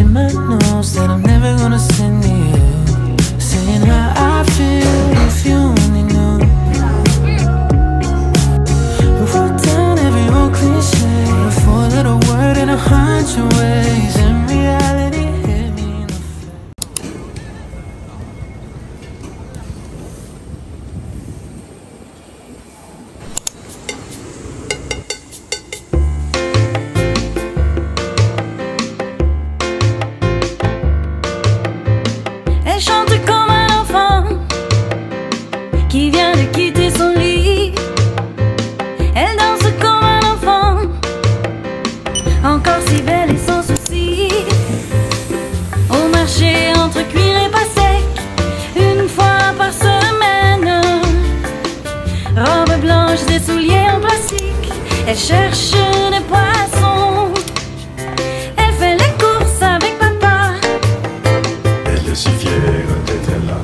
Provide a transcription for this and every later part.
in my notes that I'm never gonna send to you, saying how I feel if you only knew. We wrote down every old cliche, a four-letter word in 100 ways, and reality hit me in the face. Elle chante comme un enfant qui vient de quitter son lit. Elle danse comme un enfant, encore si belle et sans souci. Au marché entre cuir et pas sec, une fois par semaine. Robe blanche, des souliers en plastique. Elle cherche des poissons. Elle fait les courses avec papa. Elle est si fière d'être là.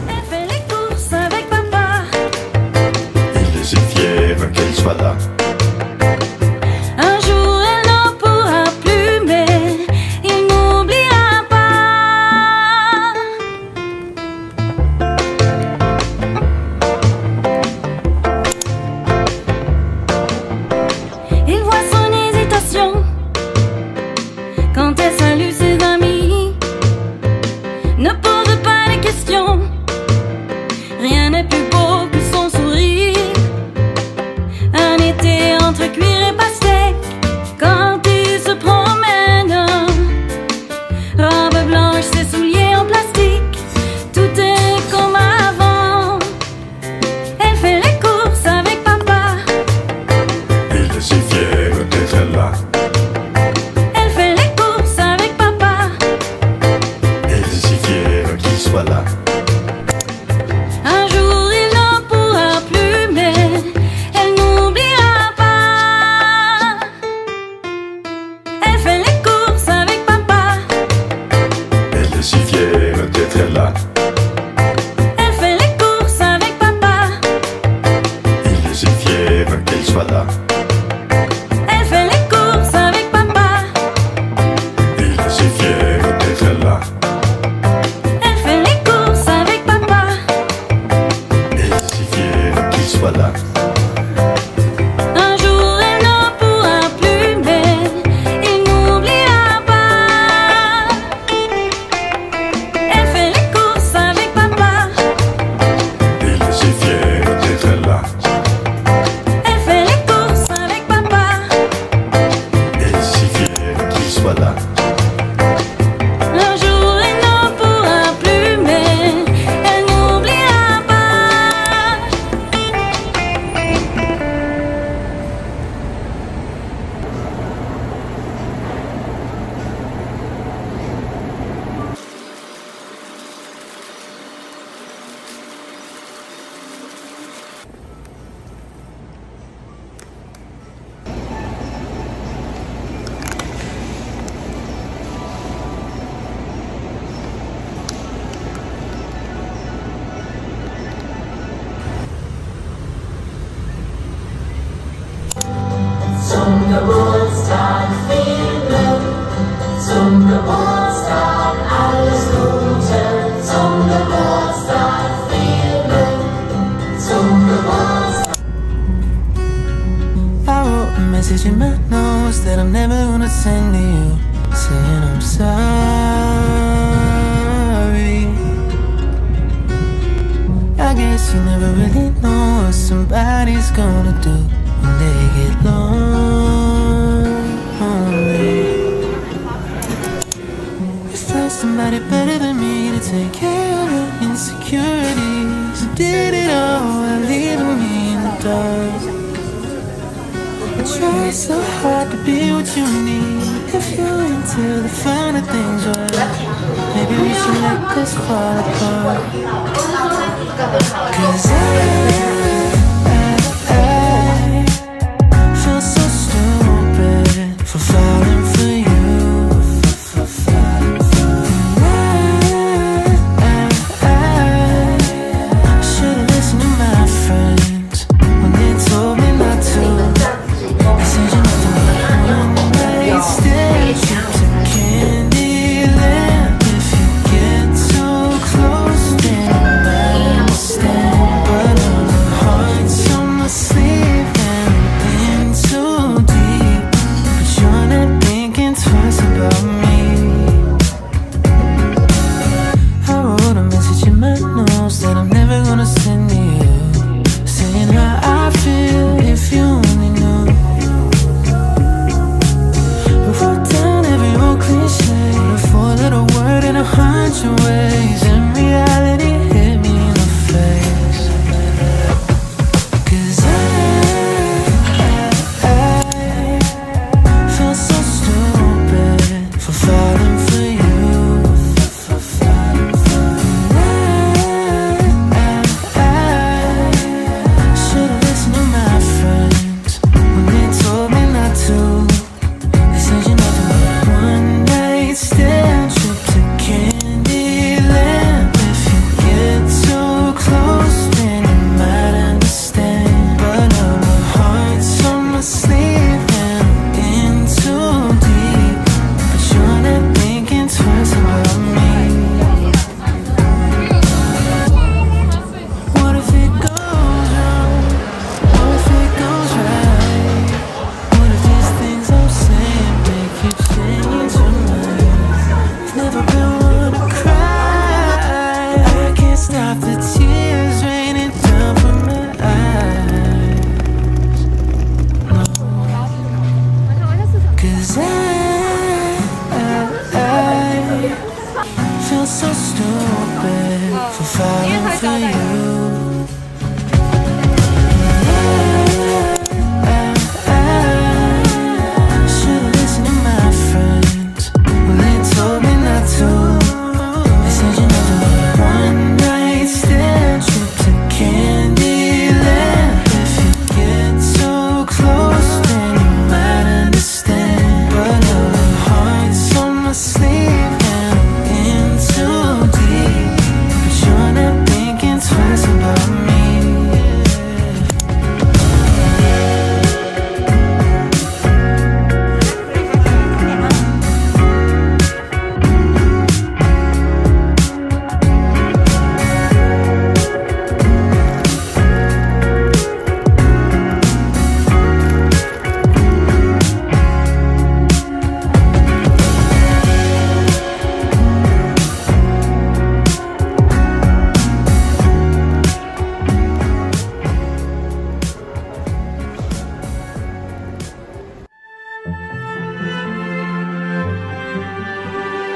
Elle fait les courses avec papa. Elle est si fière qu'elle soit là. Un jour elle n'en pourra plus, mais il n'oubliera pas. Il voit son hésitation quand elle salue ses amis. Ne pose pas de questions, rien n'est plus beau que son sourire. Un été entre cuir et pastèque, quand il se promène. Robe blanche, ses souliers en plastique, tout est comme avant. Elle fait les courses avec papa. Elle est si fière d'être là. Elle fait les courses avec papa. Elle est si fière qu'il soit là. Un jour il n'en pourra plus, mais elle n'oubliera pas. Elle fait les courses avec papa. Elle est si fière d'être là. Elle fait les courses avec papa. Elle est si fière qu'elle soit là. Elle fait les courses avec papa. Elle est si fière d'être là. Elle fait les courses avec papa. Elle est si fière qu'il soit là. Un jour elle n'en pourra plus, mais il n'oubliera pas. Elle fait les courses avec papa. Elle est si fière d'être là. Elle fait les courses avec papa. Elle est si fière qu'il soit là. Un jour elle n'en pourra plus, mais elle n'oubliera pas. Zum Geburtstag viel Glück, zum Geburtstag alles Gute, zum Geburtstag viel Glück, zum Geburtstag. I wrote a message in my notes that I'm never gonna send to you, saying I'm sorry. I guess you never really know what somebody's gonna do when they get lonely. You found somebody better than me to take care of your insecurities. You did it all while leaving me in the dark. I try so hard to be what you need. If you're into the finer things, well, maybe we should let this fall apart. 'Cause I feel so stupid for falling for you, for feel so stupid for falling for you. Should've listened to my friends, well they told me not to. They said you never want a one night stand trip to Candyland. If you get so close, then you might understand. But now the heart's on my sleeve and I'm in too deep. But you're not thinking twice about me.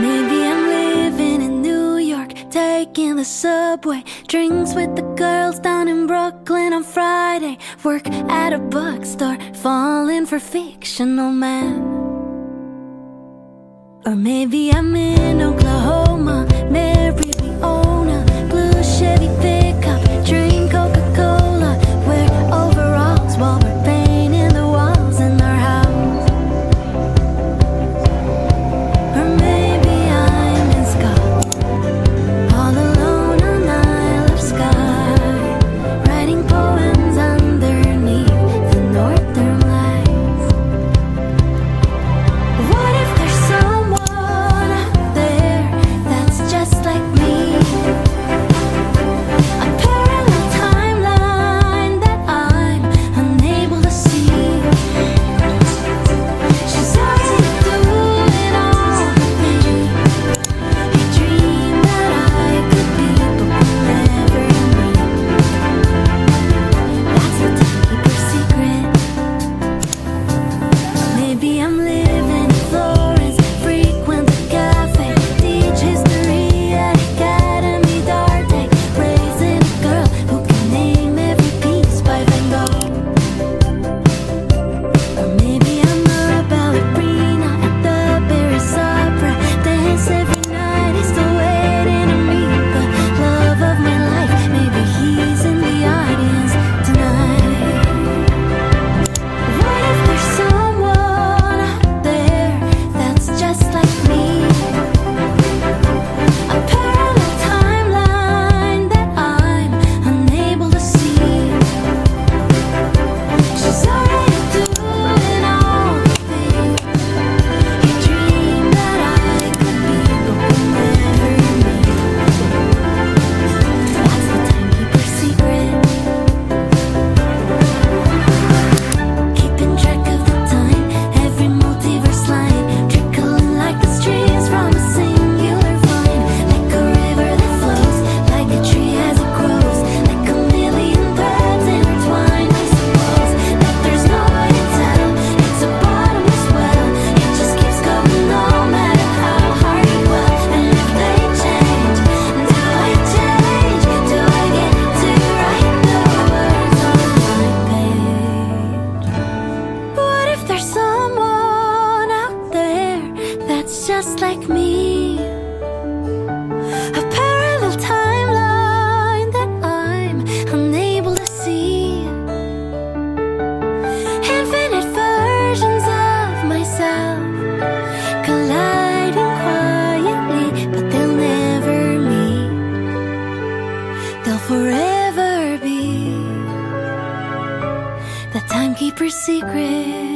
Maybe I'm living in New York, taking the subway, drinks with the girls down in Brooklyn on Friday, work at a bookstore, falling for fictional men. Or maybe I'm in Oklahoma, married, we own a blue Chevy pickup, drink Coca-Cola, wear overalls while we're painting the walls in our house. Or maybe I'm in Scotland, all alone on Isle of Skye, writing poems underneath the northern lights. What if there's someone out there that's just like me? A parallel timeline that I'm unable to see. She's already doing all the things you dream that I could be, but will never meet. That's the timekeeper's secret. Maybe I'm living in Florence, frequent the cafe, teach history at Academy d'Arte, raising a girl who can name every piece by Van Gogh. Or maybe I'm a ballerina at the Paris Opera, dance every night, he's still waiting on me. The love of my life, maybe he's in the audience tonight. What if there's someone out there that's just like me? A parallel timeline that I'm unable to see. She's already doing all the things you dream that I could be, but will never meet. That's the timekeeper's secret. Keeping track of the time, every multiverse line, trickling like the streams from a singular vine, like a river that flows, like a tree as it grows, like a million threads intertwined. I suppose that there's no way to tell, it's a bottomless well, it just keeps going no matter how hard you will. And if they change, do I change? Do I get to write the words on my page? What if there's someone out there that's just like me? A parallel timeline that I'm unable to see. Infinite versions of myself colliding quietly, but they'll never meet. They'll forever be the timekeeper's secret.